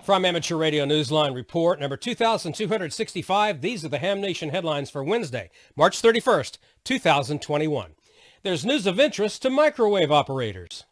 From Amateur Radio Newsline Report number 2265, these are the Ham Nation headlines for Wednesday, March 31st, 2021. There's news of interest to microwave operators.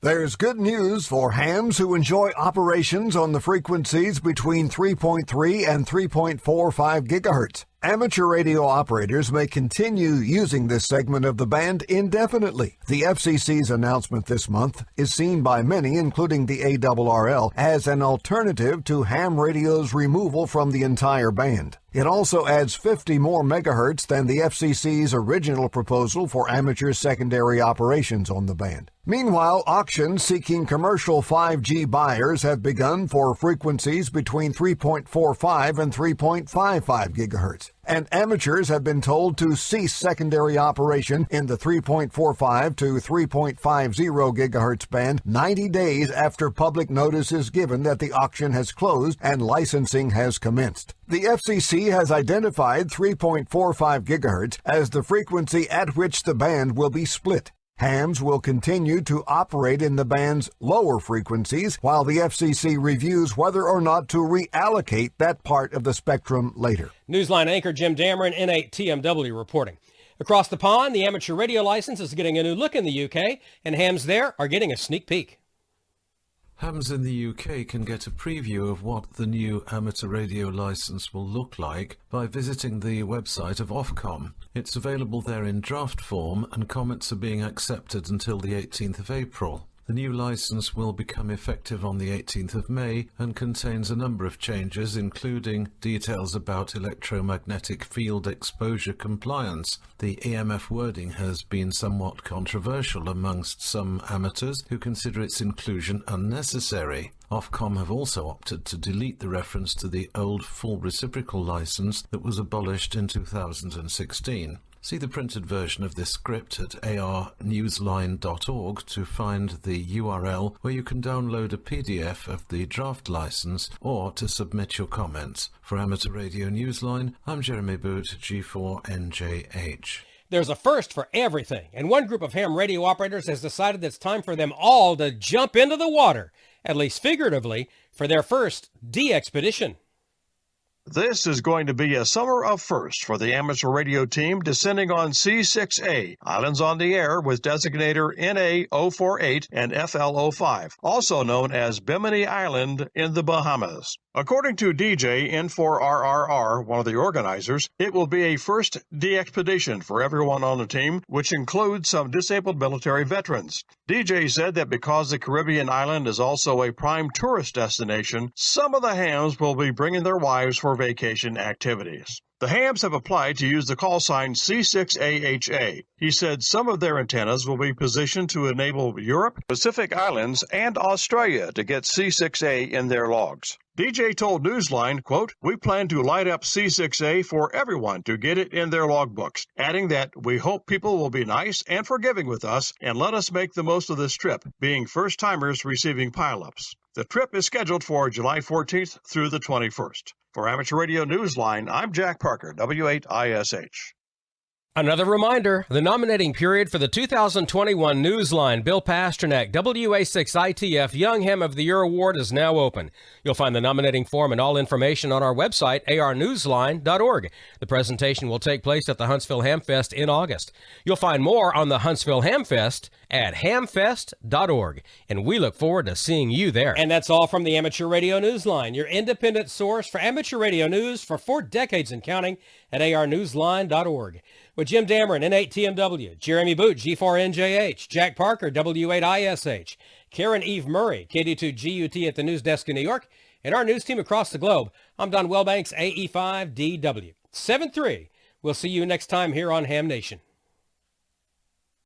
There's good news for hams who enjoy operations on the frequencies between 3.3 and 3.45 gigahertz. Amateur radio operators may continue using this segment of the band indefinitely. The FCC's announcement this month is seen by many, including the ARRL, as an alternative to ham radio's removal from the entire band. It also adds 50 more megahertz than the FCC's original proposal for amateur secondary operations on the band. Meanwhile, auctions seeking commercial 5G buyers have begun for frequencies between 3.45 and 3.55 gigahertz. And amateurs have been told to cease secondary operation in the 3.45 to 3.50 gigahertz band 90 days after public notice is given that the auction has closed and licensing has commenced. The FCC has identified 3.45 gigahertz as the frequency at which the band will be split. Hams will continue to operate in the band's lower frequencies while the FCC reviews whether or not to reallocate that part of the spectrum later. Newsline anchor Jim Dameron, N8 TMW reporting. Across the pond, the amateur radio license is getting a new look in the UK, and hams there are getting a sneak peek. Hams in the UK can get a preview of what the new amateur radio license will look like by visiting the website of Ofcom. It's available there in draft form, and comments are being accepted until the 18th of April. The new license will become effective on the 18th of May and contains a number of changes, including details about electromagnetic field exposure compliance. The EMF wording has been somewhat controversial amongst some amateurs who consider its inclusion unnecessary. Ofcom have also opted to delete the reference to the old full reciprocal license that was abolished in 2016. See the printed version of this script at arnewsline.org to find the URL where you can download a PDF of the draft license or to submit your comments. For Amateur Radio Newsline, I'm Jeremy Boot, G4NJH. There's a first for everything, and one group of ham radio operators has decided it's time for them all to jump into the water, at least figuratively, for their first D-expedition. This is going to be a summer of firsts for the amateur radio team descending on C6A, Islands on the Air with designator NA048 and FL05, also known as Bimini Island in the Bahamas. According to DJ N4RRR, one of the organizers, it will be a first D-expedition for everyone on the team, which includes some disabled military veterans. DJ said that because the Caribbean island is also a prime tourist destination, some of the hams will be bringing their wives for vacation activities. The hams have applied to use the call sign C6AHA. He said some of their antennas will be positioned to enable Europe, Pacific Islands, and Australia to get C6A in their logs. DJ told Newsline, quote, "We plan to light up C6A for everyone to get it in their logbooks," adding that we hope people will be nice and forgiving with us and let us make the most of this trip, being first-timers receiving pileups. The trip is scheduled for July 14th through the 21st. For Amateur Radio Newsline, I'm Jack Parker, W8ISH. Another reminder, the nominating period for the 2021 Newsline Bill Pasternak WA6ITF Young Ham of the Year Award is now open. You'll find the nominating form and all information on our website, arnewsline.org. The presentation will take place at the Huntsville Hamfest in August. You'll find more on the Huntsville Hamfest at hamfest.org, and we look forward to seeing you there. And that's all from the Amateur Radio Newsline, your independent source for amateur radio news for 4 decades and counting at arnewsline.org. With Jim Dameron, N8 TMW, Jeremy Boot, G4NJH, Jack Parker, W8ISH, Karen Eve Murray, KD2GUT at the news desk in New York, and our news team across the globe, I'm Don Wellbanks, AE5DW. 7-3. We'll see you next time here on Ham Nation.